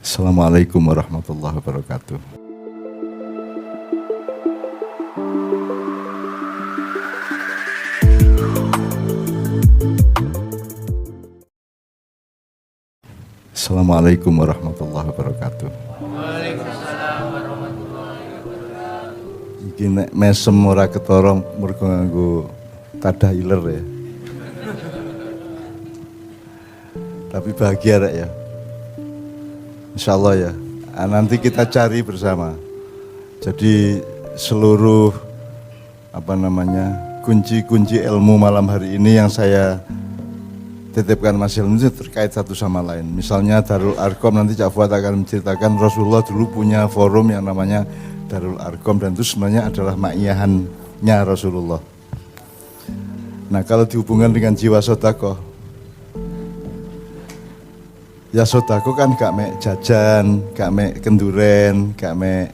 Assalamualaikum warahmatullahi wabarakatuh. Assalamualaikum warahmatullahi wabarakatuh. Waalaikumsalam warahmatullahi wabarakatuh. Iki nek mesem ora ketara mergo nganggo tadah iler ya. Tapi bahagia rek ya. Insyaallah ya. Nanti kita cari bersama. Jadi seluruh kunci-kunci ilmu malam hari ini yang saya titipkan Mas Hilmi itu terkait satu sama lain. Misalnya Darul Arqam, nanti Cak Fuad akan menceritakan Rasulullah dulu punya forum yang namanya Darul Arqam, dan itu sebenarnya adalah ma'iyahannya Rasulullah. Nah, kalau dihubungkan dengan jiwa sodakoh, ya sodakoh kan gak mek jajan, gak mek kenduren, gak mek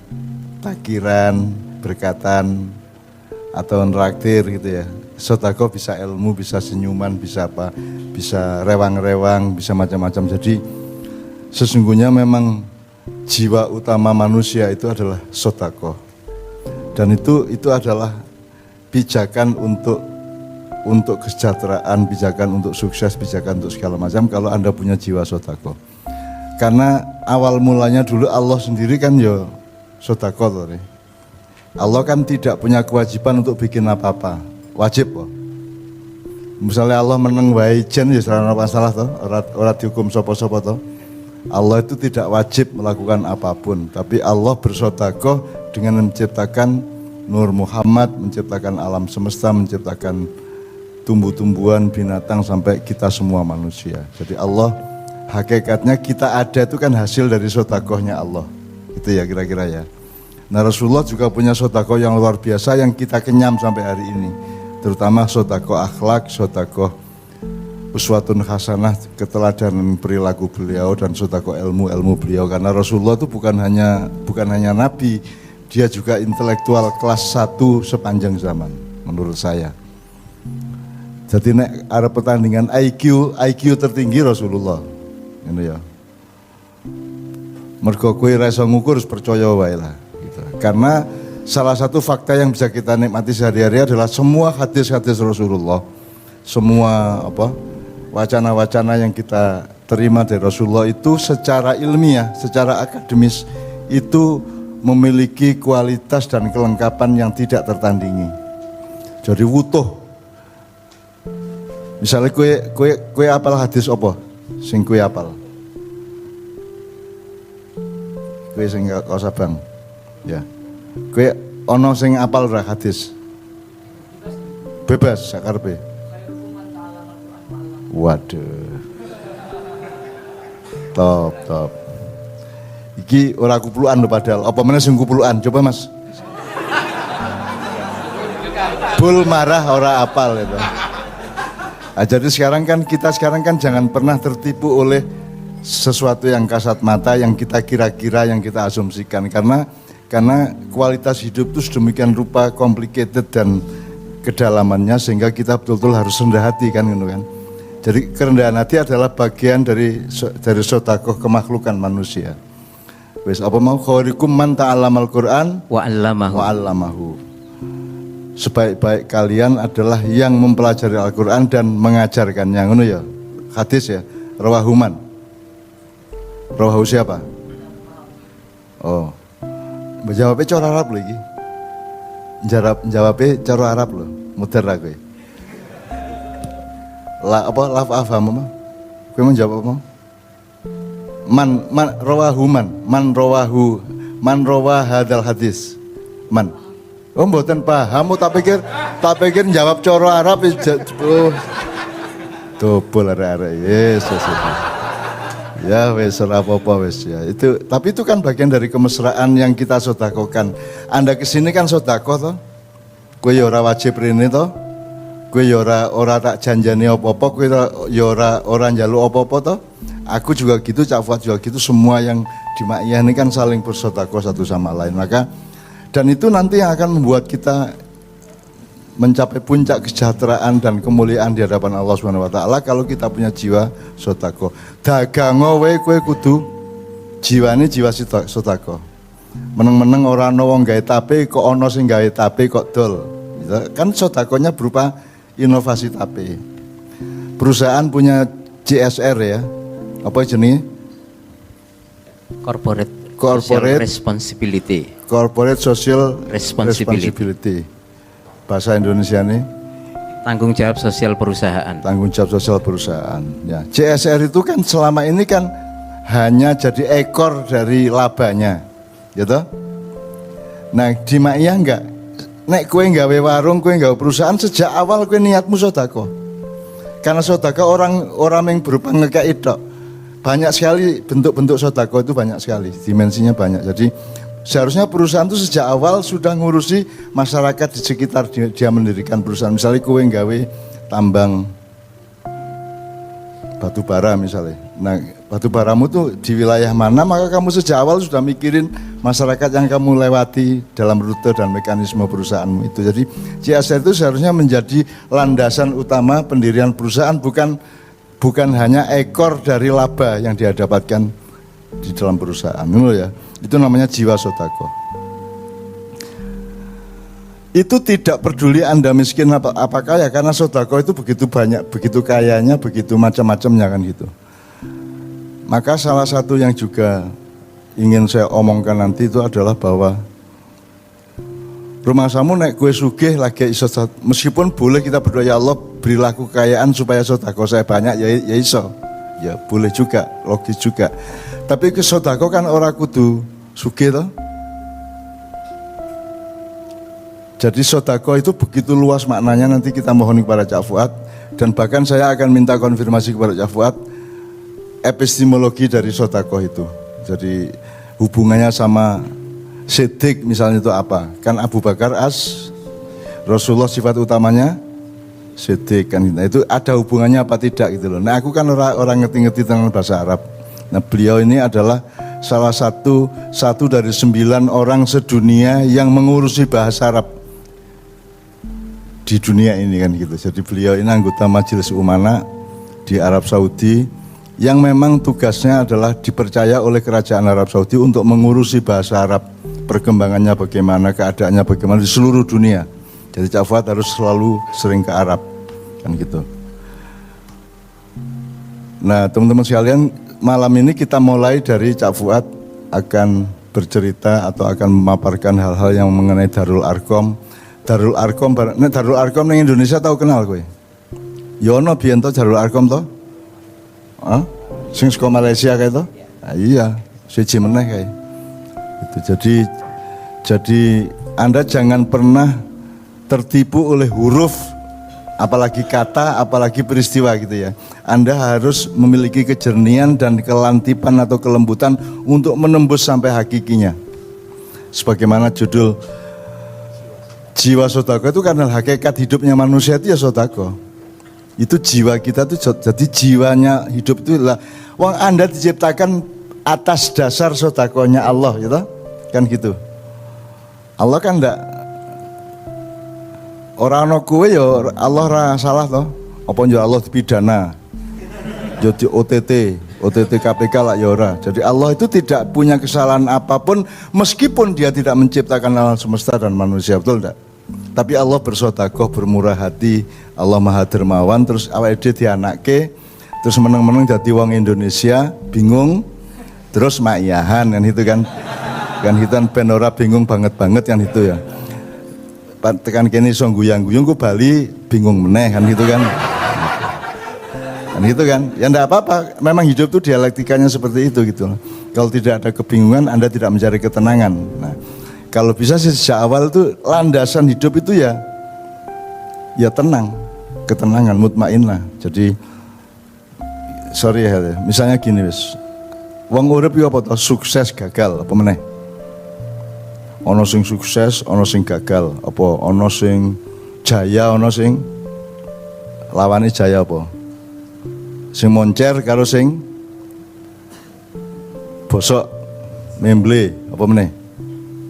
takiran, berkatan, atau neraktir gitu ya. Sodakoh bisa ilmu, bisa senyuman, bisa apa, bisa rewang-rewang, bisa macam-macam. Jadi sesungguhnya memang jiwa utama manusia itu adalah sodakoh, dan itu adalah pijakan untuk kesejahteraan, pijakan untuk sukses, pijakan untuk segala macam kalau Anda punya jiwa sodakoh. Karena awal mulanya dulu Allah sendiri kan ya sodakoh loh. Allah kan tidak punya kewajiban untuk bikin apa-apa, wajib kok. Misalnya Allah meneng wae jen ya ora masalah toh, ora dihukum sapa-sapa toh. Allah itu tidak wajib melakukan apapun, tapi Allah bersedekah dengan menciptakan Nur Muhammad, menciptakan alam semesta, menciptakan tumbuh-tumbuhan, binatang, sampai kita semua manusia. Jadi Allah, hakikatnya kita ada itu kan hasil dari sedekahnya Allah. Itu ya kira-kira ya. Nah, Rasulullah juga punya sedekah yang luar biasa yang kita kenyam sampai hari ini. Terutama sedekah akhlak, sedekah uswatun hasanah, keteladanan perilaku beliau, dan sedekah ilmu beliau. Karena Rasulullah itu bukan hanya nabi, dia juga intelektual kelas 1 sepanjang zaman menurut saya. Jadi nek ada pertandingan IQ tertinggi Rasulullah. Ini ya. Mergo kowe ra iso ngukur, percaya wae lah. Karena salah satu fakta yang bisa kita nikmati sehari-hari adalah semua hadis-hadis Rasulullah, semua wacana-wacana yang kita terima dari Rasulullah itu secara ilmiah, secara akademis itu memiliki kualitas dan kelengkapan yang tidak tertandingi. Jadi wutuh. Misalnya kue apal hadis apa? Sing kue apal? Kue sing kau sabang. Ya, kue ono sing apal ora hadis? Bebas, sakarpe. Waduh, top. Iki ora kupulukan lho padahal. Apa meneh sing kupulukan? Coba Mas. Bul marah ora apal itu. Nah, jadi kita sekarang kan jangan pernah tertipu oleh sesuatu yang kasat mata, yang kita kira-kira, yang kita asumsikan, karena kualitas hidup itu sedemikian rupa complicated dan kedalamannya sehingga kita betul-betul harus rendah hati kan gitu kan. Jadi kerendahan hati adalah bagian dari sedekah kemakhlukan manusia. Wis apa mau khairukum man ta'allamal Qur'an wa 'allamahu. Sebaik-baik kalian adalah yang mempelajari Al-Qur'an dan mengajarkannya, ngono ya. Hadis ya, rawahuman. Rawahu siapa? Oh. Jawabnya cara Arab lagi. Jawabnya cara Arab loh. Muter lah gue. Laf afham apa? Gue mau jawab apa? Man rawa hadal hadis. Man. Oh mboten paham, tak pikir jawab cara Arab. Dobol arek-arek. Yesus. Ya wes ora apa-apa wes ya. Tapi itu kan bagian dari kemesraan yang kita sedekahkan. Anda kesini kan sedekah toh. Kowe ya ora wajib rene toh. Kowe ya ora tak janjani apa-apa, kowe ya ora njaluk apa-apa toh. Aku juga gitu, Cak Fuad juga gitu, semua yang di Ma'iyah ini kan saling bersedekah satu sama lain. Maka dan itu nanti yang akan membuat kita mencapai puncak kesejahteraan dan kemuliaan di hadapan Allah Subhanahu wa taala kalau kita punya jiwa sedekah. Dagang wae kowe kudu Jiwane jiwa sodako. Meneng-meneng ora ana wong gawe tape kok ana sing gawe tape kok dol. Gitu. Kan sodakonya berupa inovasi tape. Perusahaan punya CSR ya. Apa jenis? Corporate Social Responsibility. Corporate Social Responsibility. Bahasa Indonesia nih Tanggung jawab sosial perusahaan. tanggung jawab sosial perusahaan. Ya, CSR itu kan selama ini kan hanya jadi ekor dari labanya, gitu. Nah di Ma'iyah enggak. Nek kue nggawe warung, kue nggawe perusahaan sejak awal kue niatmu sodako. Karena sodako orang yang berupa ngekei tok. Banyak sekali bentuk-bentuk sodako itu banyak sekali, dimensinya banyak. Jadi seharusnya perusahaan itu sejak awal sudah ngurusi masyarakat di sekitar dia mendirikan perusahaan. Misalnya kue nggawe tambang batu bara misalnya. Nah batu baramu tuh di wilayah mana, maka kamu sejak awal sudah mikirin masyarakat yang kamu lewati dalam rute dan mekanisme perusahaanmu itu. Jadi CSR itu seharusnya menjadi landasan utama pendirian perusahaan, bukan hanya ekor dari laba yang dia dapatkan di dalam perusahaan. Ya. Itu namanya jiwa sodako. Itu tidak peduli Anda miskin apa kaya, karena sodako itu begitu banyak, begitu kayanya, begitu macam-macamnya kan gitu. Maka salah satu yang juga ingin saya omongkan nanti itu adalah bahwa rumah samu nek kue sugih lagi iso, meskipun boleh kita berdoa ya Allah berilah kekayaan supaya sodako saya banyak ya iso, ya boleh juga, logis juga. Tapi ke sodako kan orang kudu sugih toh. Jadi sodako itu begitu luas maknanya, nanti kita mohon kepada Cak Fuad, dan bahkan saya akan minta konfirmasi kepada Cak Fuad epistemologi dari sodako itu. Jadi hubungannya sama sedik misalnya itu apa? Kan Abu Bakar Rasulullah sifat utamanya sedik kan. Nah, itu ada hubungannya apa tidak gitu loh. Nah aku kan orang ngerti-ngerti tentang bahasa Arab. Nah beliau ini adalah salah satu dari 9 orang sedunia yang mengurusi bahasa Arab di dunia ini kan gitu. Jadi beliau ini anggota Majelis Umana di Arab Saudi yang memang tugasnya adalah dipercaya oleh kerajaan Arab Saudi untuk mengurusi bahasa Arab, perkembangannya bagaimana, keadaannya bagaimana di seluruh dunia. Jadi Cak Fuad harus selalu sering ke Arab kan gitu. Nah teman-teman sekalian, malam ini kita mulai dari Cak Fuad akan bercerita atau akan memaparkan hal-hal yang mengenai Darul Arkom. Darul Arkom di Indonesia tahu kenal kowe? Yono biyen to Darul Arkom to? Sing saka Malaysia kae to? Nah, iya, siji meneh kae. Itu jadi Anda jangan pernah tertipu oleh huruf, apalagi kata, apalagi peristiwa gitu ya. Anda harus memiliki kejernihan dan kelantipan atau kelembutan untuk menembus sampai hakikinya. Sebagaimana judul jiwa sodako itu karena hakikat hidupnya manusia itu ya sodako. Itu jiwa kita tuh, jadi jiwanya hidup itu lah. Wong Anda diciptakan atas dasar sodakonya Allah gitu, kan gitu. Allah kan enggak orang ana kowe ya Allah ora salah toh. Apa ya Allah dipidana. Jadi OTT KPK lah ya ora. Jadi Allah itu tidak punya kesalahan apapun meskipun dia tidak menciptakan alam semesta dan manusia, betul enggak? Tapi Allah bersodakoh, bermurah hati, Allah maha dermawan, terus awake dhewe dianake, terus meneng-meneng jadi wong Indonesia, bingung, terus Ma'iyahan kan itu kan. Kan hitan ben ora bingung banget kan itu ya. Tekan kene iso guyang-guyung ku Bali bingung meneh kan gitu kan. Kan itu kan, ya enggak apa-apa, memang hidup itu dialektikanya seperti itu gitu. Kalau tidak ada kebingungan, Anda tidak mencari ketenangan. Nah, kalau bisa sih sejak awal itu landasan hidup itu ya tenang, ketenangan, mutmainnah. Jadi sorry ya, misalnya gini wis. Wong urip yo apa to, sukses gagal apa meneh? Ana sing sukses, ana sing gagal, apa ana sing jaya, ana sing lawane jaya apa? Sing moncer karo sing bosok memble apa meneh?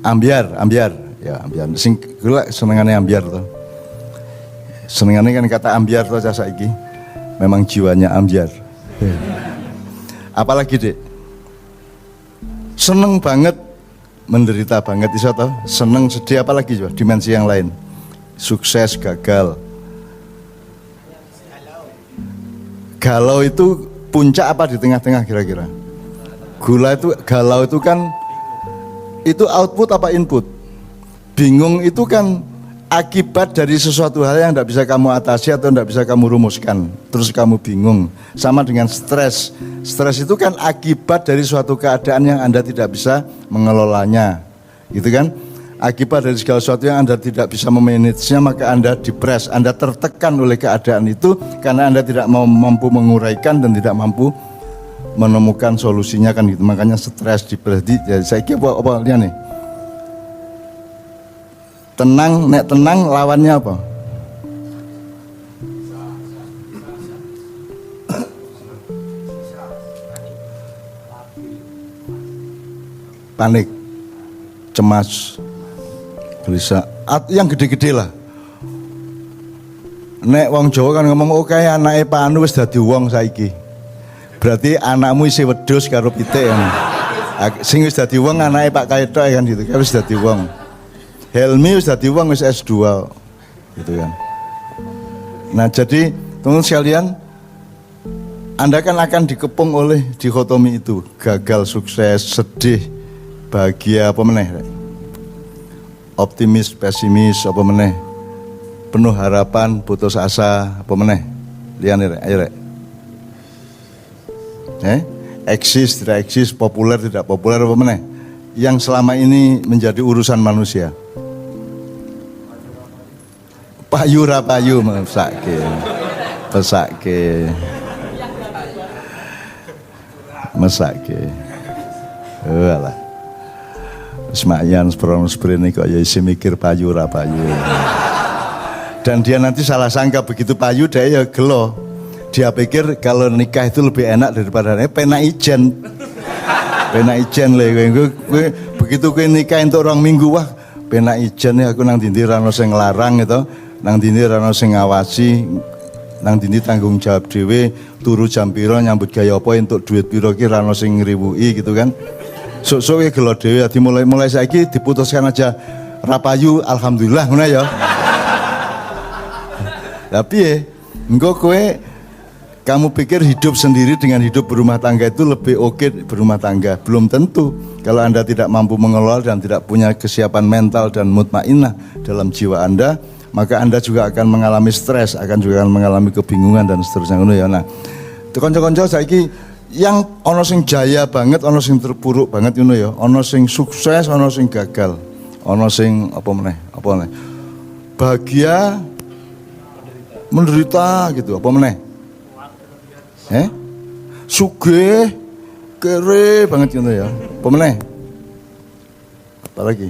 Ambiar, ya ambiar. Sing kula senengane ambiar to. Senengane kan kata ambiar to cah saiki. Memang jiwanya ambiar. Apalagi Dek? seneng banget, menderita banget iso toh, seneng sedih apalagi coba dimensi yang lain. Sukses, gagal. Galau itu puncak apa di tengah-tengah kira-kira? Galau itu kan itu output apa input? Bingung itu kan akibat dari sesuatu hal yang tidak bisa kamu atasi atau tidak bisa kamu rumuskan, terus kamu bingung. Sama dengan stres. Stres itu kan akibat dari suatu keadaan yang Anda tidak bisa mengelolanya, gitu kan? Akibat dari segala sesuatu yang Anda tidak bisa memanagenya, maka Anda depres, Anda tertekan oleh keadaan itu karena Anda tidak mampu menguraikan dan tidak mampu menemukan solusinya kan gitu. Makanya stres, depres. Jadi saya kira apa lihat nih? Tenang, nek tenang lawannya apa? Panik, cemas, gelisah. Yang gede-gede lah. Nek wong Jawa kan ngomong oke anake Pak Anu wis dadi wong saiki. Berarti anakmu isi wedhus karo pitik kan. Sing wis dadi wong anake Pak Kaetok kan gitu. Kan wis dadi wong. Helmi wis dadi wong wis S2 gitu kan. Nah, jadi teman-teman sekalian, Anda kan akan dikepung oleh dikotomi itu, gagal, sukses, sedih, bahagia, apa meneh? Optimis, pesimis, apa meneh? Penuh harapan, putus asa, apa meneh? Liane rek, ayo rek. Eksis, tidak eksis, populer, tidak populer, apa meneh? Yang selama ini menjadi urusan manusia. Payu rapayu mesake. Mesake. Walah. Semayan sprene kok ya isi mikir payu rapayu. Dan dia nanti salah sangka begitu payu dia ya gelo. Dia pikir kalau nikah itu lebih enak daripada penak ijen. Penak ijen le kowe begitu kowe nikah entuk 2 minggu wah penak ijen ya aku nang dindi ra ono sing nglarang gitu. Nang dini rano sing ngawasi, nang dini tanggung jawab dhewe, turu jam piro nyambut gaya apa entuk duit piro ki rano sing ngriwuki gitu kan. Sok-sok gelo dhewe dadi mulai saiki diputuskan aja rapayu alhamdulillah ngono ya. Tapi engko kowe kamu pikir hidup sendiri dengan hidup berumah tangga itu lebih oke berumah tangga? Belum tentu. Kalau Anda tidak mampu mengelola dan tidak punya kesiapan mental dan mutmainnah dalam jiwa Anda, maka Anda juga akan mengalami stres, akan mengalami kebingungan dan seterusnya ngono ya. Nah, kanca-kanca saiki yang ono sing jaya banget, ono sing terpuruk banget ngono ya, ono sing sukses, ono sing gagal. Ono sing apa meneh? Bahagia menderita gitu, apa meneh? Sugih kere banget ngono ya. Apa meneh? Apa lagi?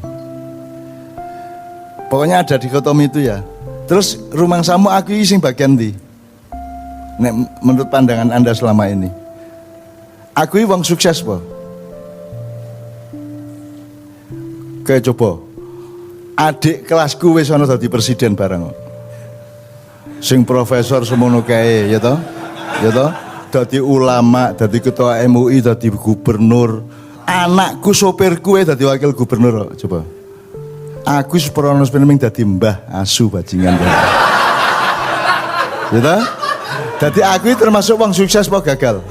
Pokoknya ada dikotomi itu ya. Terus rumangsamu aku sing bagian ndi? Nek menurut pandangan Anda selama ini. Aku iki wong sukses po. Kayak coba. Adik kelasku wis ana dadi presiden bareng. Sing profesor semono kae ya toh? Ya toh? Dadi ulama, dadi ketua MUI, dadi gubernur. Anakku sopirku dadi wakil gubernur coba. Aku seperono penting dadi mbah asu bajingan. Gitu? Jadi aku termasuk wong sukses apa gagal?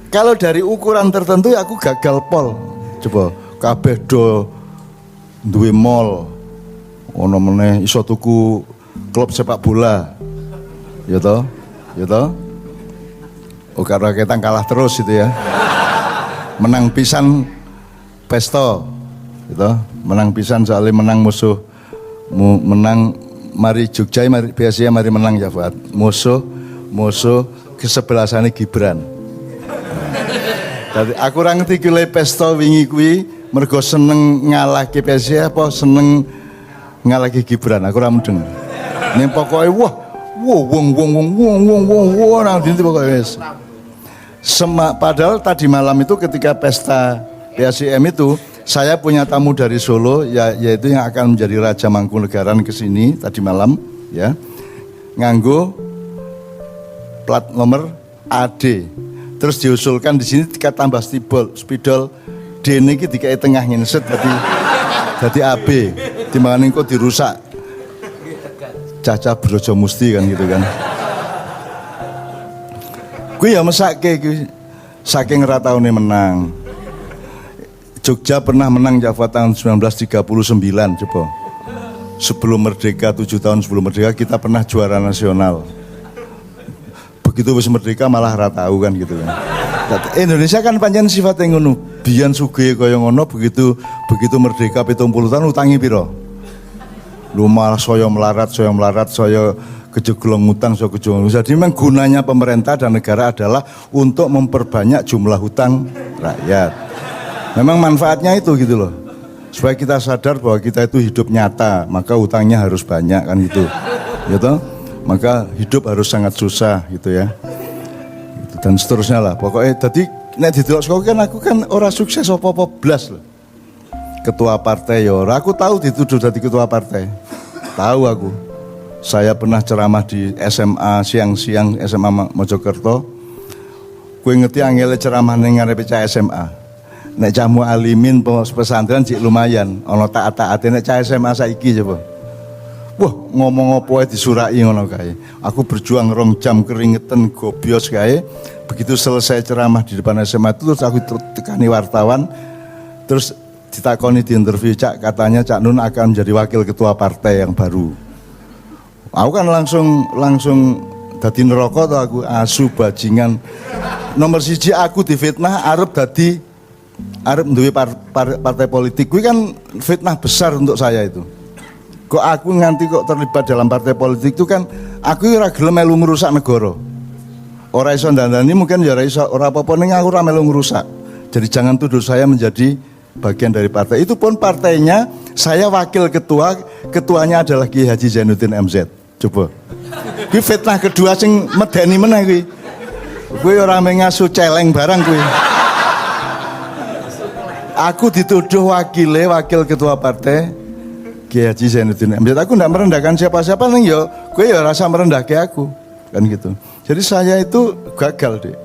Kalau dari ukuran tertentu aku gagal pol. Coba kabeh do duwe mall. Ono meneh iso tuku klub sepak bola. Ya toh? Ya toh? Oh karena kita kalah terus itu ya. Menang pisan pesta. Gitu, menang pisan soalnya menang musuh menang mari Jogja mari biasanya mari menang ya Fuad musuh kesebelasannya Gibran. Jadi aku ora ngerti ki pesta wingi kuwi mergo seneng ngalahke PSIS apa seneng ngalahke Gibran aku ora mudeng. Ning pokoke wong nang dinti pokoke wis. Padahal tadi malam itu ketika pesta PSIM itu saya punya tamu dari Solo yaitu yang akan menjadi Raja Mangkunegaran ke sini tadi malam ya. Nganggo plat nomor AD. Terus diusulkan di sini tambah spidol D ini dikai tengah nginset jadi AB. Timbangan kok dirusak. Caca brojo musti kan gitu kan. Gue ya mesake gue saking rataune menang. Jogja pernah menang Jawa tahun 1939 coba. Sebelum merdeka 7 tahun sebelum merdeka kita pernah juara nasional. Begitu wis merdeka malah ra tahu kan gitu kan. Indonesia kan pancen sifatnya ngono. Biyen sugih kaya ngono begitu merdeka 70 tahun utangi piro? Lu malah saya melarat, saya kejeglong utang, saya kejeglong. Jadi memang gunanya pemerintah dan negara adalah untuk memperbanyak jumlah hutang rakyat. Memang manfaatnya itu gitu loh. Supaya kita sadar bahwa kita itu hidup nyata, maka hutangnya harus banyak kan gitu. Gitu. Maka hidup harus sangat susah gitu ya. Gitu. Dan seterusnya lah. Pokoknya tadi nek didelok sekolah kan aku kan ora sukses apa-apa blas loh. Ketua partai ya ora, aku tahu dituduh jadi ketua partai. Tahu aku. Saya pernah ceramah di SMA siang-siang SMA Mojokerto. Kowe ngerti angele ceramah ning ngarepe cah SMA. Nek jamu alimin pesantren cik lumayan, ana taat-taate nek cah SMA saiki coba. Wah, ngomong apa disurai ngono kae. Aku berjuang 2 jam keringetan gobios kae. Begitu selesai ceramah di depan SMA itu terus aku tekani wartawan. Terus ditakoni di interview, Cak, katanya Cak Nun akan menjadi wakil ketua partai yang baru. Aku kan langsung dadi neraka to aku, asu bajingan. Nomor 1 aku difitnah arep duwe partai politik. Kuwi kan fitnah besar untuk saya itu. Kok aku nganti kok terlibat dalam partai politik itu kan aku ora gelem melu ngrusak negara. Ora iso ndandani mungkin ya ora iso, ora apa-apa ning aku ora melu ngrusak. Jadi jangan tuduh saya menjadi bagian dari partai. Itu pun partainya saya wakil ketua, ketuanya adalah Ki Haji Zainuddin MZ. Coba. Kuwi fitnah kedua sing medeni meneh kuwi. Kuwi ora mengasu celeng barang kuwi. Aku dituduh wakil ketua partai Ki Haji Zainuddin MZ. Aku enggak merendahkan siapa-siapa ning yo, kowe ya rasa merendahke aku. Kan gitu. Jadi saya itu gagal, Dek.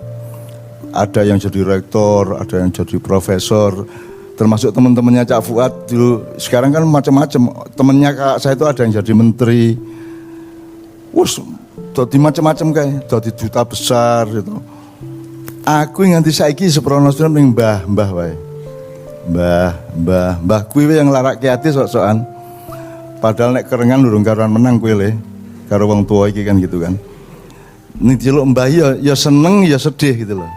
Ada yang jadi rektor, ada yang jadi profesor, termasuk teman-temannya Cak Fuad dulu. Sekarang kan macam-macam. Temennya Kak saya itu ada yang jadi menteri. Wus, jadi macam-macam kayak, jadi duta besar gitu. Aku nganti saiki seprono ning mbah wae. Mbah kuwi yang larake ati sok-sokan. Padahal nek kerengan durung karuan menang kuwi le. Karo wong tua iki kan gitu kan. Ning diluk mbah ya seneng ya sedih gitu loh.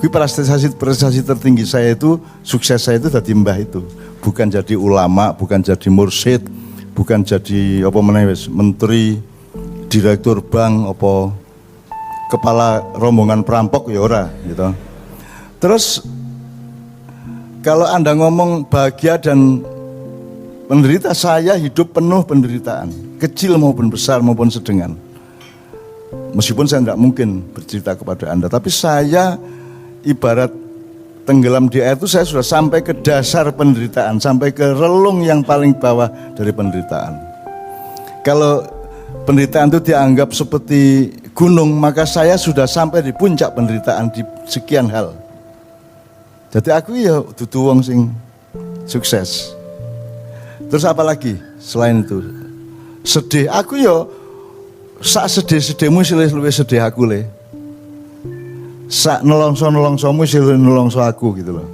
Kuwi prestasi tertinggi saya itu, sukses saya itu dadi mbah itu. Bukan jadi ulama, bukan jadi mursyid, bukan jadi apa meneh wis menteri, direktur bank apa kepala rombongan perampok ya ora gitu. Terus kalau Anda ngomong bahagia dan menderita, saya hidup penuh penderitaan, kecil maupun besar maupun sedengan. Meskipun saya tidak mungkin bercerita kepada Anda, tapi saya ibarat tenggelam di air itu saya sudah sampai ke dasar penderitaan, sampai ke relung yang paling bawah dari penderitaan. Kalau penderitaan itu dianggap seperti gunung, maka saya sudah sampai di puncak penderitaan di sekian hal. Jadi aku ya dudu wong sing sukses. Terus apa lagi selain itu? Sedih, aku ya sak sedih-sedihmu silih luwih sedih aku le. Sak nelongso-nelongsomu silih nelongso aku gitu loh.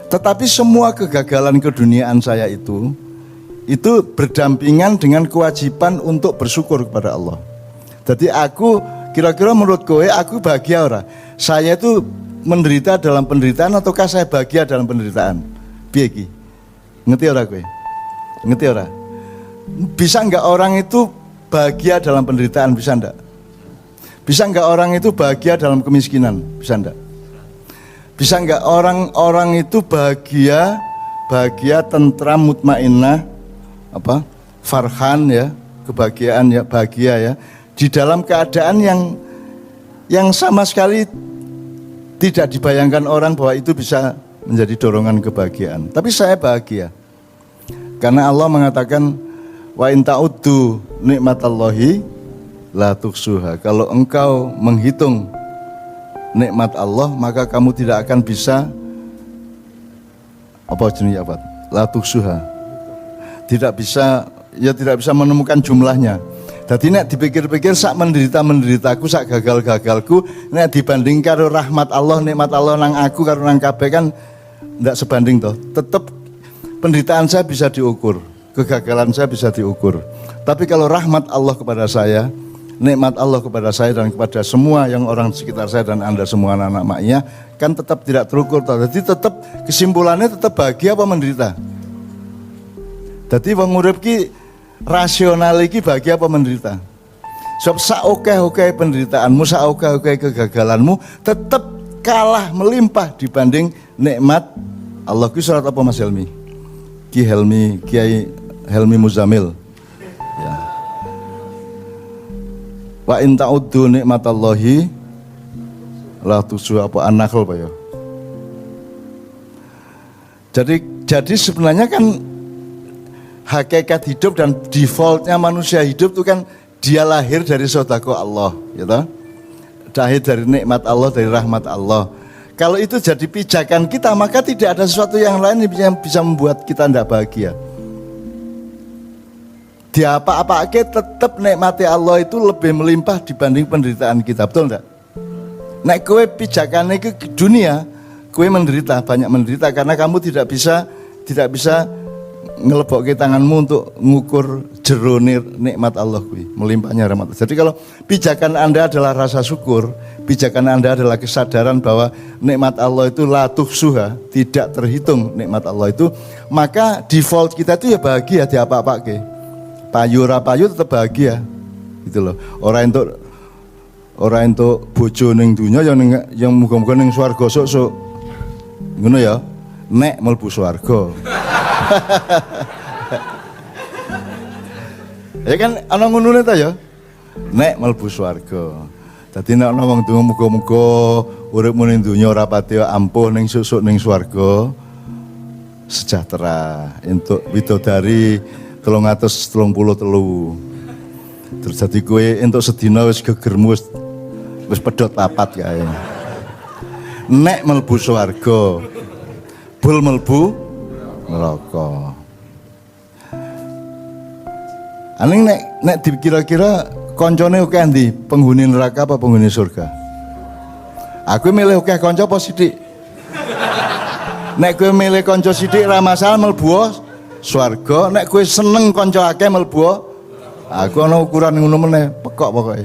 Tetapi semua kegagalan keduniaan saya itu berdampingan dengan kewajiban untuk bersyukur kepada Allah. Jadi aku kira-kira menurut kowe aku bahagia ora? Saya itu menderita dalam penderitaan ataukah saya bahagia dalam penderitaan? Piye iki? Ngerti ora kowe? Ngerti ora? Bisa enggak orang itu bahagia dalam penderitaan? Bisa enggak? Bisa enggak orang itu bahagia dalam kemiskinan? Bisa enggak? Bisa enggak orang itu bahagia tentram, mutmainnah, apa? Farhan ya, kebahagiaan ya, bahagia ya, di dalam keadaan yang sama sekali tidak dibayangkan orang bahwa itu bisa menjadi dorongan kebahagiaan. Tapi saya bahagia. Karena Allah mengatakan wa in ta'uddu nikmatallahi la tuhsuha. Kalau engkau menghitung nikmat Allah, maka kamu tidak akan bisa la tuhsuha. Tidak bisa menemukan jumlahnya. Jadi nek dipikir-pikir sak menderitaku, sak gagal-gagalku, nek dibanding karo rahmat Allah, nikmat Allah nang aku karo nang kabeh kan ndak sebanding toh. Tetap penderitaan saya bisa diukur, kegagalan saya bisa diukur. Tapi kalau rahmat Allah kepada saya, nikmat Allah kepada saya dan kepada semua yang orang sekitar saya dan Anda semua anak-anak maknya kan tetap tidak terukur toh. Jadi tetap kesimpulannya tetap bahagia apa menderita. Jadi wong urip ki rasional iki bahagia apa menderita. Sebab saokeh-okeh penderitaanmu, saokeh-okeh kegagalanmu tetap kalah melimpah dibanding nikmat Allah. Ki surat apa Mas Helmi? Kiai Helmi Muzamil. Ya. Wa in ta'uddu nikmatallahi la tuhsu apa an-nahl Pak ya. Jadi sebenarnya kan hakikat hidup dan defaultnya manusia hidup itu kan dia lahir dari sedekah Allah, gitu. Lahir dari nikmat Allah, dari rahmat Allah. Kalau itu jadi pijakan kita, maka tidak ada sesuatu yang lain yang bisa membuat kita tidak bahagia. Di apa-apa tetap nikmati Allah itu lebih melimpah dibanding penderitaan kita, betul enggak? Nek kowe pijakannya ke dunia, kowe menderita, banyak menderita karena kamu tidak bisa ngelebokke tanganmu untuk ngukur jero nikmat Allah kuwi, melimpahnya rahmat. Jadi kalau pijakan Anda adalah rasa syukur, pijakan Anda adalah kesadaran bahwa nikmat Allah itu la tuhsuha, tidak terhitung nikmat Allah itu, maka default kita itu ya bahagia di apa-apake. Payu ora payu tetap bahagia. Gitu loh. Ora entuk bojo ning dunya yang muga-muga ning swarga sok-sok. Ngono ya. Nek mlebu swarga. Ya kan ana ngunune ta ya. Nek mlebu swarga. Dadi nek ana wong donga muga-muga uripmu ning donya ora pati ampuh ning susuk ning swarga. Sejahtera entuk widodari 333. Terus dadi kowe entuk sedina wis gegermu wis pedhot papat kae. Nek mlebu swarga. Bul mlebu neraka. Aning nek dikira-kira koncone akeh ndi? Penghuni neraka apa penghuni surga? Aku milih akeh kanca apa sithik? Nek kowe milih kanca sithik ra masalah mlebu swarga, nek kowe seneng kanca akeh mlebu aku ana ukuran ngono meneh, pekok pokoke.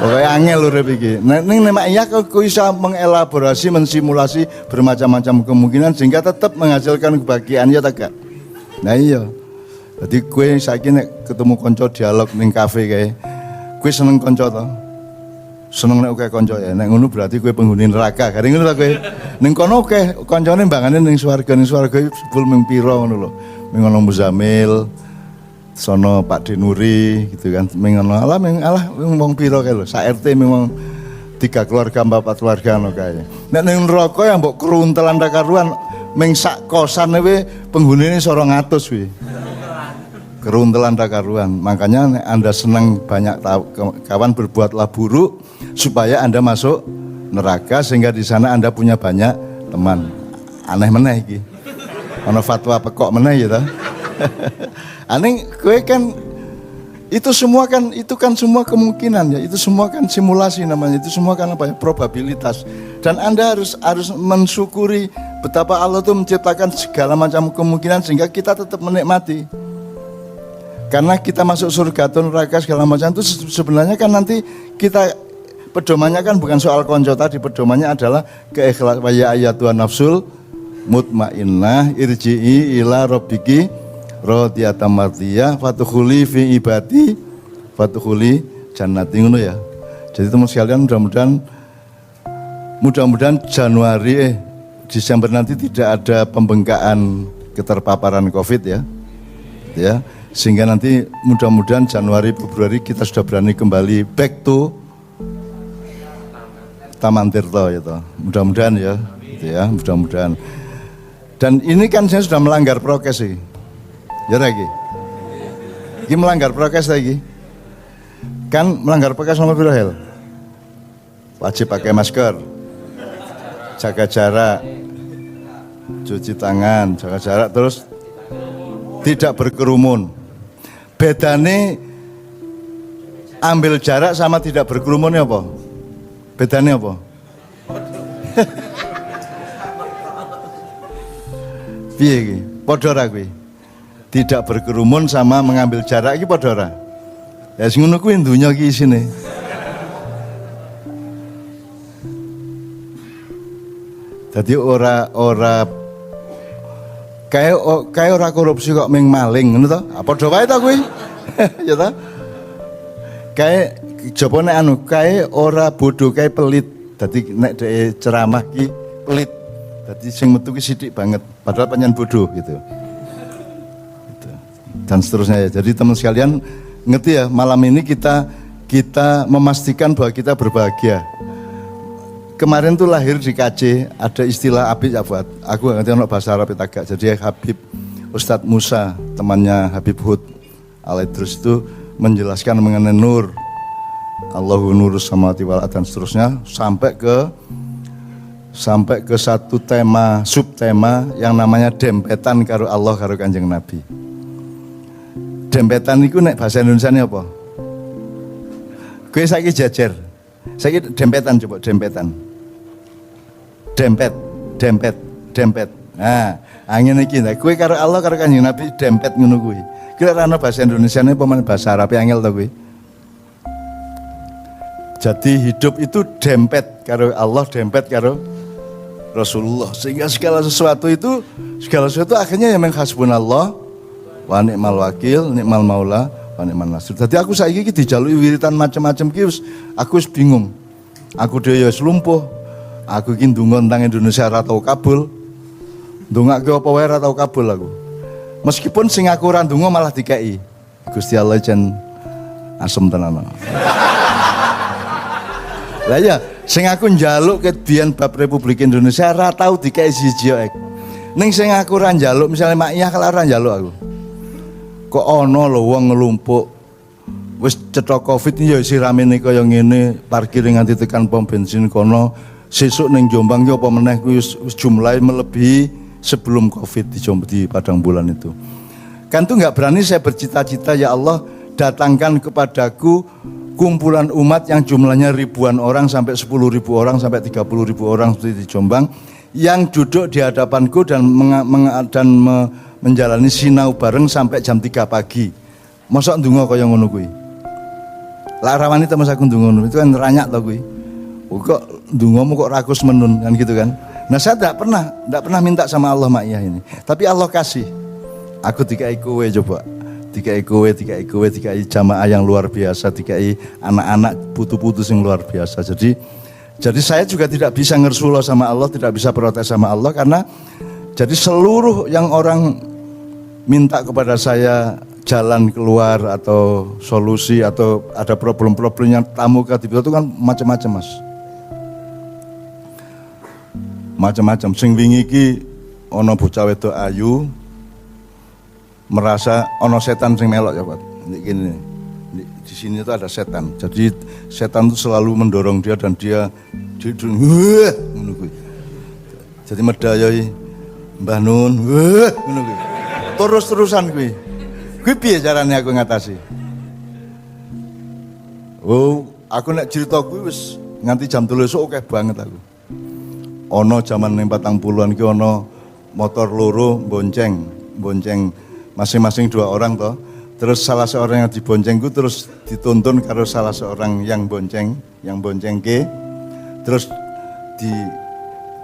Pokoke angel urip iki. Nek ning iya kowe bisa mengelaborasi, mensimulasi bermacam-macam kemungkinan sehingga tetap menghasilkan kebahagiaan ya ta gak? Nah iya. Jadi kowe saiki nek ketemu kanca dialog ning kafe kae, kowe seneng kanca to? Seneng nek akeh kanca ya. Nek ngono berarti kowe penghuni neraka. Kare ngono ta kowe. Ning kono akeh kancane mbangane ning swarga jebul ming pira ngono lho. Ming ono Muzamil, sono Pak Denuri gitu kan. Ming ono wong pira kae lho. Sak RT ming wong 3 keluarga, 4 keluarga ngono kae. Nek ning neraka ya mbok keruntelan ta karuan ming sak kosane we penghunine 200 we. Keruntelan tak karuan. Makanya Anda senang banyak kawan, berbuatlah buruk supaya Anda masuk neraka sehingga di sana Anda punya banyak teman. Aneh meneh iki. Ana fatwa pekok meneh ya ta. Aneh kowe kan itu kan semua kemungkinan ya. Itu semua kan simulasi namanya. Itu semua kan apa ya? Probabilitas. Dan Anda harus mensyukuri betapa Allah itu menciptakan segala macam kemungkinan sehingga kita tetap menikmati. Karena kita masuk surga atau neraka segala macam itu sebenarnya kan nanti kita pedomannya kan bukan soal konco tadi, pedomannya adalah keikhlasan wa ya ayyatuhan nafsul mutmainnah irji'i ila rabbiki radiyatan mardiyah fadkhuli fi ibadi fadkhuli jannati ngono ya. Jadi teman sekalian mudah-mudahan Januari Desember nanti tidak ada pembengkakan keterpaparan Covid ya. Ya. Sehingga nanti mudah-mudahan Januari Februari kita sudah berani kembali back to Taman Tirto gitu. Mudah-mudahan ya, gitu ya, mudah-mudahan. Dan ini kan saya sudah melanggar prokes sih. Ya lagi. Ini melanggar prokes lagi. Kan melanggar prokes nomor berapa? wajib pakai masker, jaga jarak, cuci tangan, jaga jarak, terus tidak berkerumun. Bedane ambil jarak sama tidak berkerumun apa? Bedane apa? Piye iki? Padha ra kuwi? Tidak berkerumun sama mengambil jarak iki padha ra? Ya sing ngono kuwi donya iki isine. Dadi ora kae ora korupsi kok ming maling ngono to? Padha wae to kuwi. Ya ta? Kae jaba nek anu kae ora bodoh, kae pelit. Dadi nek dhek ceramah ki pelit. Dadi sing metu ki sithik banget, padahal panjen bodoh gitu. Gitu. Dan seterusnya ya. Jadi teman sekalian ngerti ya, malam ini kita memastikan bahwa kita berbahagia. Kemarin tuh lahir di KC ada istilah Habib Abad. Aku nggak ngerti ono bahasa Arab agak. Jadi Habib Ustadz Musa, temannya Habib Hud Al-Idrus itu menjelaskan mengenai nur, Allahu nurus samawati wal ardh dan seterusnya sampai ke satu tema, subtema yang namanya dempetan karo Allah karo Kanjeng Nabi. Dempetan itu nek bahasa Indonesia ini apa? Kowe saiki jajar. Saiki dempetan, coba dempetan. Dempet. Nah, angin iki nek kowe karo Allah karo Kanjeng Nabi dempet ngono kuwi. Kira ana bahasa Indonesia ini apa bahasa Arab angel to kuwi. Jadi hidup itu dempet karo Allah, dempet karo Rasulullah, sehingga segala sesuatu akhirnya yang hasbunallah wa ni'mal wakil, ni'mal maula wa ni'man nasir. Dadi aku saiki iki dijaluki wiritan macam-macam ki aku wis bingung. Aku dhewe ya wis lumpuh. Aku iki ndonga tentang Indonesia ora tau kabul. Ndongake apa wae ora tau kabul aku. Meskipun sing aku ora ndonga malah dikeki. Gusti Allah jan asem tenan. Lah ya, sing aku njaluk ket biyen bab Republik Indonesia ora tau dikeki siji ek. Ning sing aku ora njaluk misale Mak Iyah kalau ora njaluk aku. Kok ana lho wong ngelumpuk. Wis cetha Covid ya siramene kaya ngene, parkir nganti tekan pom bensin kono. Sesuk ning Jombang ki apa meneh kuwi wis jumlahe melebihi sebelum Covid di Padang Bulan itu. Kan tuh enggak berani saya bercita-cita, ya Allah datangkan kepadaku kumpulan umat yang jumlahnya ribuan orang sampai 10.000 orang sampai 30.000 orang seperti di Jombang yang duduk di hadapanku dan menjalani sinau bareng sampai jam 3 pagi. Mosok ndonga kaya ngono kuwi. Lah rawani temen aku ndonga ngono itu kan ranyak to kuwi. Kok ndongamu kok rakus menun kan gitu kan. Nah saya tidak pernah minta sama Allah Mak Iyah ini. Tapi Allah kasih. Aku dikai kowe coba. Dikai jamaah yang luar biasa, dikai anak-anak putu-putu yang luar biasa. Jadi saya juga tidak bisa ngersulo sama Allah, tidak bisa protes sama Allah karena jadi seluruh yang orang minta kepada saya jalan keluar atau solusi atau ada problem-problem yang tamu KTP itu kan macam-macam Mas. Macam-macam. Sing wingi iki ana bocah wedok ayu merasa ono setan sing melok ya Pak. Gini, di sini itu ada setan. Jadi setan itu selalu mendorong dia dan dia ngono kuwi. Jadi medayai Mbah Nun, ngono kuwi. Terus-terusan kuwi. Kuwi piye carane aku ngatasi? Oh, aku nek cerita kuwi wis nganti jam 3 esuk akeh banget aku. Ono jaman ning 40-an ki ono motor loro bonceng masing-masing 2 orang toh. Terus salah seorang yang diboncengku terus dituntun karo salah seorang yang boncengke. Terus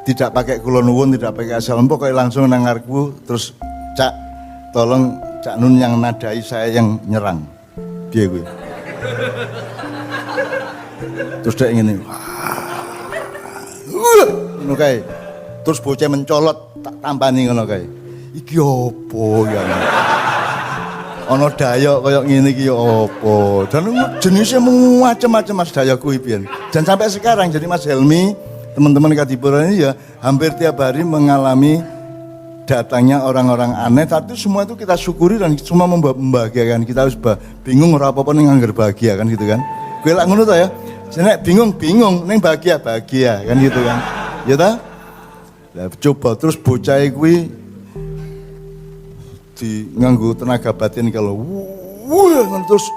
tidak pakai kula nuwun, tidak pakai asal pokoknya langsung nang ngarepku terus Cak tolong Cak Nun yang nadai saya yang nyerang. Piye kuwi? Terus dia ngene. Ngono kae. Terus bocah mencolot tak tampani ngono kae. Iki opo ya? Ana dayak kaya ngene iki ya opo? Dan jenisnya macam-macam Mas dayak kuwi pian. Dan sampai sekarang jadi Mas Helmi, teman-teman Kadipura ini ya hampir tiap hari mengalami datangnya orang-orang aneh, tapi semua itu kita syukuri dan semua membahagiakan. Kita harus bingung ora apa-apa ning anggar bahagia kan gitu kan. Kowe lak ngono to ya. Nek bingung, neng bahagia kan gitu kan. Ya ta? Lah coba terus bocah kuwi di nganggo tenaga batin kalau terus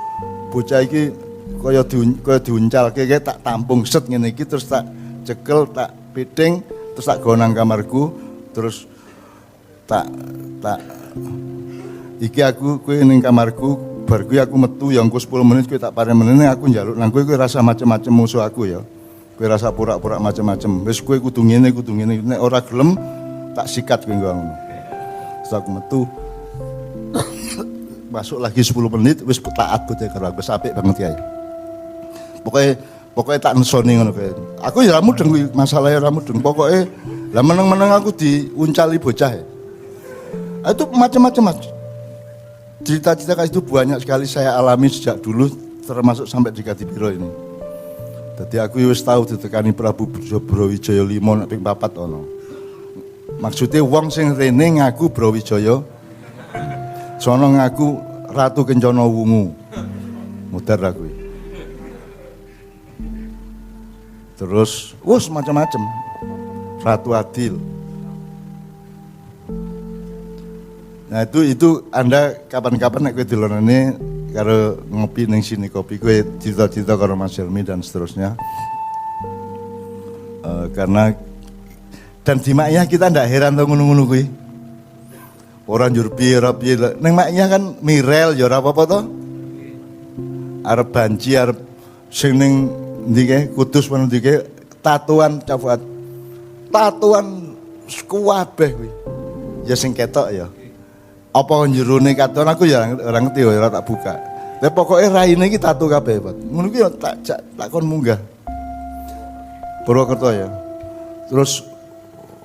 bocah iki kaya diuncalke kayak tak tampung set ngene iki terus tak cekel tak piting terus tak gawa nang kamarku terus tak iki aku kowe ning kamarku bar kuwi aku metu ya engko 10 menit kowe tak pare menene aku njaluk nang kowe rasa macem-macem musuh aku ya. Kowe rasa pura-pura macem-macem. Wis kowe kudu ngene nek ora gelem tak sikat kowe ngono. Terus aku metu masuk lagi 10 menit wis tak abot ya karo aku apik banget ya. Pokoknya tak nesoni ngono kae. Aku ya ra mudeng kuwi, masalahe ra mudeng. Pokoke lah meneng-meneng aku diuncali bocah. Itu macam-macam Mas. Cerita-cerita kayak itu banyak sekali saya alami sejak dulu termasuk sampai di Kadipiro ini. Jadi aku wis tahu ditekani Prabu Brawijaya 5 nek ping 4 ono. Maksudnya wong sing rene ngaku Brawijaya sono ngaku Ratu Kencana Wungu. Mudar aku. Terus macam-macam. Ratu Adil. Nah itu Anda kapan-kapan nek kowe dilonone karo ngopi ning sini kopi kowe cerita-cerita karo Mas Helmi dan seterusnya. Karena dan di maknya kita ndak heran to ngono-ngono kuwi. Ora njur piye ning maknya kan Mirel ya ora apa-apa to. Arep banci arep sing ning ndi kae Kudus men ndi kae tatuan Cafuat. Tatuan kuwabeh kuwi. Ya sing ketok ya. Apa jerone katon aku ya ora ngerti ora tak buka. Tapi pokoke raine iki tatu kabeh, Pak. Ngono ki tak kon munggah. Purwokerto ya. Terus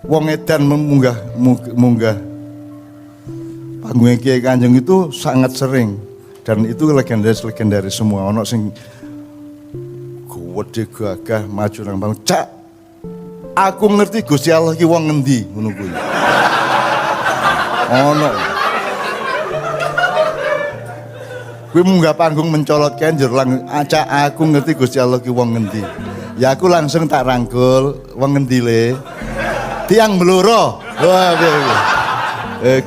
wong edan munggah panggung Kiai Kanjeng itu sangat sering dan itu legendaris semua. Ono sing gede gagah maju nang panggung. Cak, aku ngerti Gusti Allah ki wong ngendi ngono kuwi. Ono. Kuwi munggah panggung mencolot kenjer acak aku ngerti Gusti Allah ki wong ngendi. Ya aku langsung tak rangkul wong ngendi le. Tiang Blora. Wah,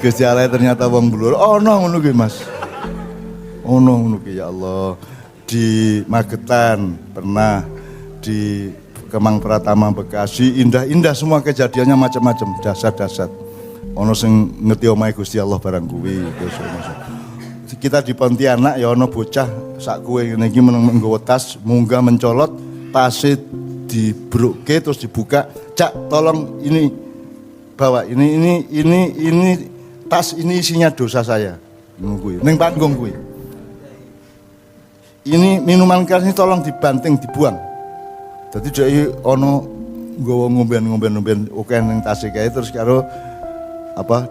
Gusti Allah ternyata wong Blora. Ono ngono kuwi, Mas. Ono ngono ki ya Allah. Di Magetan pernah, di Kemang Pratama Bekasi, indah-indah semua kejadiannya macam-macam, dasar-dasar. Ono sing ngerti omahe Gusti Allah barang kuwi. Kita di Pontianak ya ono bocah sak kowe ngene iki meneng nggawa tas, munggah mencolot, tasé dibrukke terus dibuka. Cak, tolong ini bawa ini tas ini isinya dosa saya. Ngono kuwi. Ning panggung kuwi. Ini minuman keras ini tolong dibanting, dibuang. Jadi dhek ono nggawa ngomben oke ning tas kae terus karo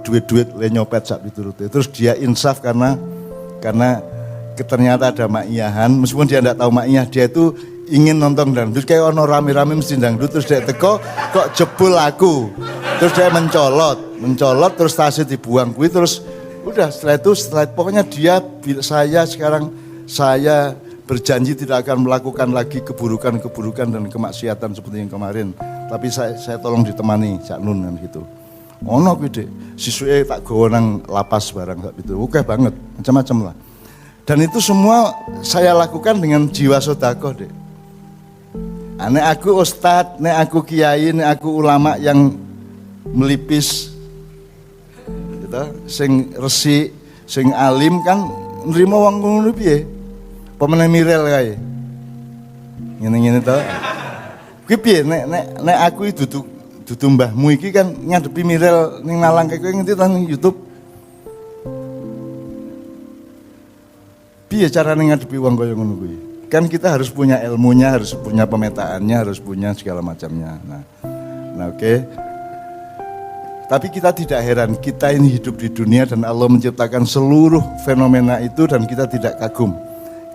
duit-duit le nyopet sak piturute. Terus dia insaf karena ternyata ada makiyahan, meskipun dia enggak tahu makiyah, dia itu ingin nonton dangdut kayak ono rame-rame mesti dangdut terus dia teko kok jebul aku. Terus dia mencolot terus tasnya dibuang kuwi terus udah setelah pokoknya saya berjanji tidak akan melakukan lagi keburukan dan kemaksiatan seperti yang kemarin. Tapi saya tolong ditemani Cak Nun kan gitu. Ono kuwi Dik, sisuke tak gawa nang lapas barang sak gitu. Oke banget, macam-macam lah. Dan itu semua saya lakukan dengan jiwa sedekah, Dik. Nek aku ustad, nek aku kiai, nek aku ulama yang melipis gitu, sing resik, sing alim kan nrimo wong ngono piye? Pemene Mirel kae. Ngene-ngene to. Kuwi piye nek aku iki dudu mbahmu iki kan ngadepi Mirel ning nalang kae kowe ngerti ta ning YouTube. Piye carane ngadepi wong kaya ngono kuwi? Kan kita harus punya ilmunya, harus punya pemetaannya, harus punya segala macamnya. Nah oke. Tapi kita tidak heran, kita ini hidup di dunia dan Allah menciptakan seluruh fenomena itu dan kita tidak kagum.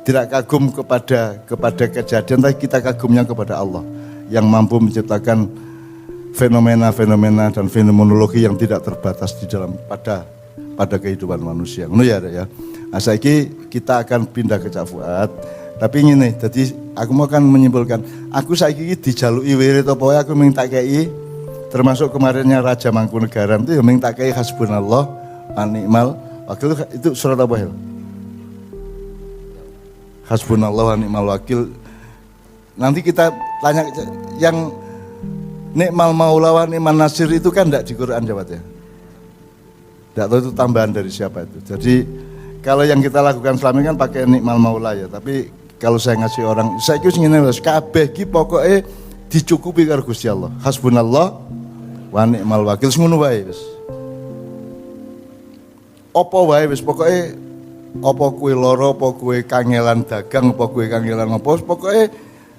Tidak kagum kepada kejadian, tapi kita kagumnya kepada Allah yang mampu menciptakan fenomena-fenomena dan fenomenologi yang tidak terbatas di dalam pada kehidupan manusia. Ngono ya, ya. Nah, saiki kita akan pindah ke Cak Fuad. Tapi ngene, jadi aku mau kan menyimpulkan, aku saiki dijaluki wirid apa wae aku minta kei, termasuk kemarinnya Raja Mangkunegaran itu ya minta kei hasbunallah wa ni'mal wakil. Itu surat apa ya? Hasbunallah wa ni'mal wakil. Nanti kita tanya yang ni'mal maula wa ni'man nasir itu kan enggak di Quran jawab ya. Enggak tahu itu tambahan dari siapa itu. Jadi kalau yang kita lakukan selama ini kan pakai ni'mal maula ya, tapi kalau saya ngasih orang, saya kira ngene wis kabeh ki pokoke dicukupi karo Gusti Allah. Hasbunallah wa ni'mal wakil ngono wae wis. Apa wae wis pokoke apa kowe lara, apa kowe kangelan dagang, apa kowe kangelan apa, pokoke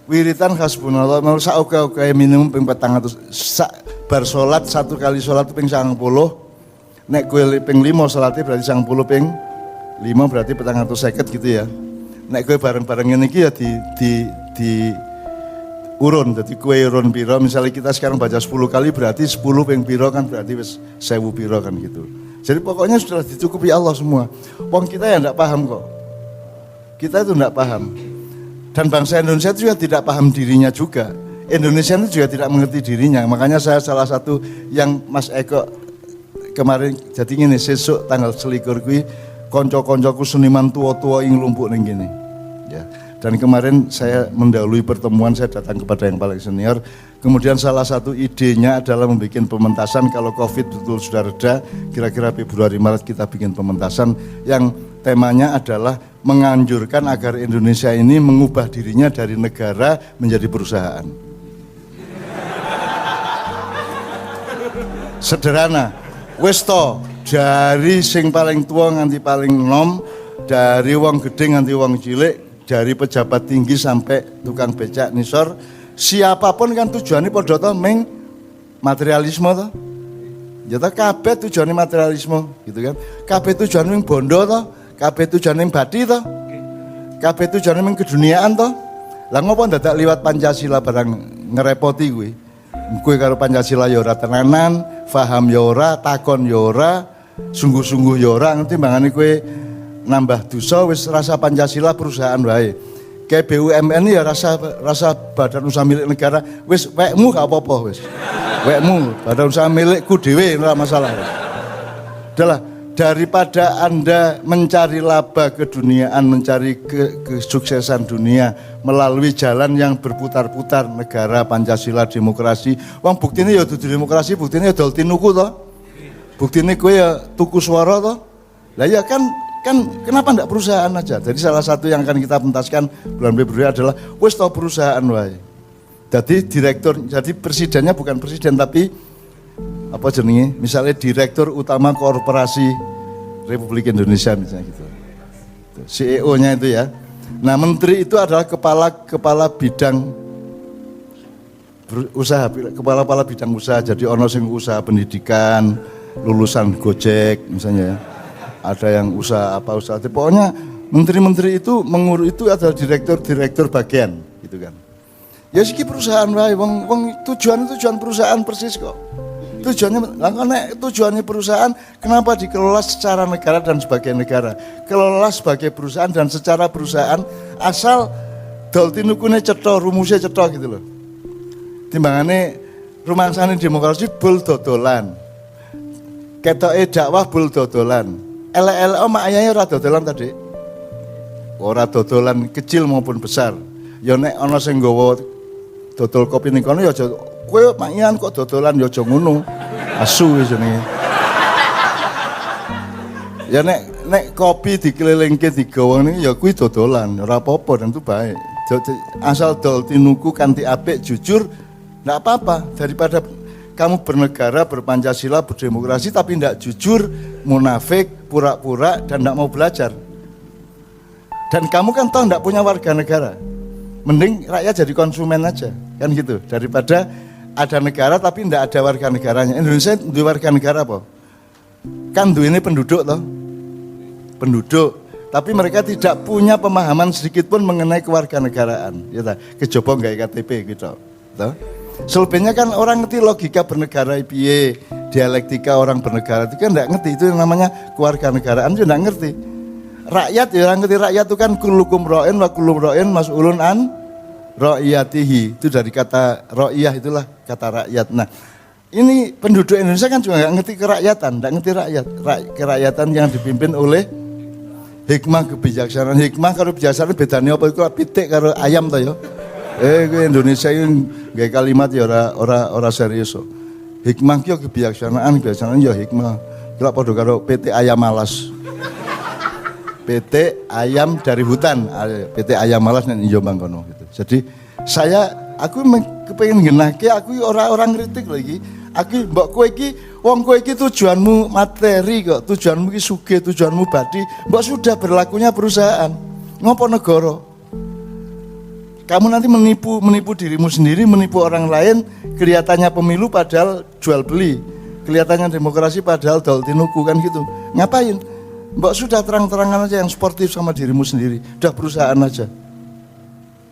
wiritan hasbunallah mau sak oke minimum ping 400 sak bar salat satu kali salat ping 90. Nek kowe ping 5 salate berarti 90 ping 5 berarti 450 gitu ya. Nek kowe bareng-bareng ngene iki ya di urun. Jadi kowe urun piro, misalnya kita sekarang baca 10 kali berarti 10 ping piro kan berarti wis 1000 piro kan gitu. Jadi pokoknya sudah dicukupi Allah semua. Wong kita ya enggak paham kok. Kita itu enggak paham. Dan bangsa Indonesia itu juga tidak paham dirinya juga. Indonesia itu juga tidak mengerti dirinya. Makanya saya salah satu yang Mas Eko kemarin jadi ngene sesuk tanggal 21 kuwi konco-koncoku seniman tua-tua ing lumpuk ning kene. Ya. Dan kemarin saya mendahului pertemuan, saya datang kepada yang paling senior. Kemudian salah satu idenya adalah membuat pementasan kalau Covid betul sudah reda, kira-kira Februari Maret kita bikin pementasan yang temanya adalah menganjurkan agar Indonesia ini mengubah dirinya dari negara menjadi perusahaan. Sederhana, wis to, dari sing paling tua nganti paling enom, dari wong gede nganti wong cilik, dari pejabat tinggi sampai tukang becak nisor, siapapun kan tujuannya padha to ming materialisme to. Ya ta kabeh tujuane materialisme gitu kan. Kabeh tujuane ming bondo to, kabeh tujuane ming bati to. Kabeh tujuane ming keduniaan to. Lah ngopo dadak liwat Pancasila barang ngerepoti kuwi. Kowe karo Pancasila ya ora tenanan, paham ya ora, takon ya ora, sungguh-sungguh ya ora, ngerti mbangane kowe nambah dosa wis rasa Pancasila perusahaan wae. Kayak BUMN ya rasa badan usaha milik negara wis wekmu gak apa-apa wis. Wekmu badan usaha milikku dhewe ora masalah. Adalah daripada Anda mencari laba keduniaan, mencari kesuksesan dunia melalui jalan yang berputar-putar negara Pancasila demokrasi. Wong buktine ya dudu demokrasi, buktine ya dol tinuku to. Buktine kowe ya tuku swara to. Lah ya kan kenapa enggak perusahaan aja? Jadi salah satu yang akan kita pentaskan bulan Februari adalah wis tau perusahaan wae. Jadi direktur, jadi presidennya bukan presiden tapi apa jenenge? Misalnya direktur utama korporasi Republik Indonesia misalnya gitu. CEO-nya itu ya. Nah, menteri itu adalah kepala bidang usaha, kepala bidang usaha. Jadi ono sing usaha pendidikan, lulusan Gojek misalnya ya. Ada yang usaha apa usaha. Pokoknya menteri-menteri itu mengurus itu adalah direktur bagian gitu kan. Ya siki perusahaan wae wong tujuan perusahaan persis kok. Tujuannya perusahaan kenapa dikelola secara negara dan sebagai negara. Kelola sebagai perusahaan dan secara perusahaan asal dol tinukune cetha, rumusnya cetha gitu loh. Timbangane rumangsane demokrasi bul dodolan. Ketoke dakwah bul dodolan. LLO mak ayahnya ora dodolan tadi. Ora dodolan kecil maupun besar. Ya nek ana sing nggawa dodol kopi ning kono ya aja kowe makian kok dodolan ya aja ngono. Asu wis jenenge. Ya nek kopi dikelilingke digawa ning ya kuwi dodolan, ora apa-apa dan itu baik. Asal dol tinuku kanthi apik jujur enggak apa-apa daripada kamu bernegara, berpancasila, berdemokrasi tapi tidak jujur, munafik, pura-pura dan tidak mau belajar. Dan kamu kan toh tidak punya warga negara. Mending rakyat jadi konsumen aja, kan gitu. Daripada ada negara tapi tidak ada warga negaranya. Indonesia itu warga negara apa? Kan ini penduduk toh. Penduduk. Tapi mereka tidak punya pemahaman sedikit pun mengenai kewarganegaraan. Ya, kejaba nggak KTP gitu. Toh? Selebihnya kan orang ngerti logika bernegara piye, dialektika orang bernegara itu kan enggak ngerti, itu yang namanya kewarganegaraan juga enggak ngerti. rakyat ya, orang ngerti rakyat itu kan kullukum ra'in wa kullu ra'in mas'ulun an ra'iyatihi. Itu dari kata ra'iyah, itulah kata rakyat. Nah, ini penduduk Indonesia kan juga nggak ngerti kerakyatan, nggak ngerti rakyat. Kerakyatan yang dipimpin oleh hikmah kebijaksanaan. Hikmah karo kebijaksanaan bedanya apa? Itu pitik karo ayam toh ya. Indonesia ini gaya kalimat ya ora serius. Hikmah ki kebijaksanaan ya hikmah. Kira padha karo PT ayam malas. PT ayam dari hutan, PT ayam malas nek Jombang kono gitu. Jadi aku kepengin ngenake aku orang kritik lagi. Aku mbok kowe iki wong kowe iki tujuanmu materi kok, tujuanmu iki sugih, tujuanmu badi, mbok sudah berlakunya perusahaan. Ngopo negara? Kamu nanti menipu dirimu sendiri, menipu orang lain, kelihatannya pemilu padahal jual beli, kelihatannya demokrasi padahal dol tinuku kan gitu. Ngapain? Mbak sudah terang-terangan aja yang sportif sama dirimu sendiri, udah perusahaan aja.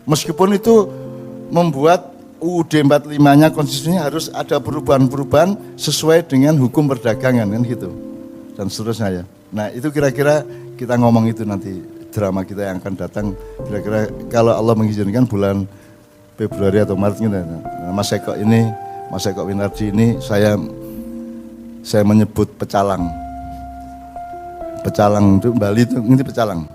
Meskipun itu membuat UUD 45-nya konstitusinya harus ada perubahan-perubahan sesuai dengan hukum perdagangan kan gitu. Dan seterusnya ya. Nah itu kira-kira kita ngomong itu nanti drama kita yang akan datang kira-kira kalau Allah mengizinkan bulan Februari atau Maret gitu. Nah, Mas Eko Winardi ini saya menyebut pecalang. Pecalang itu Bali itu ini pecalang.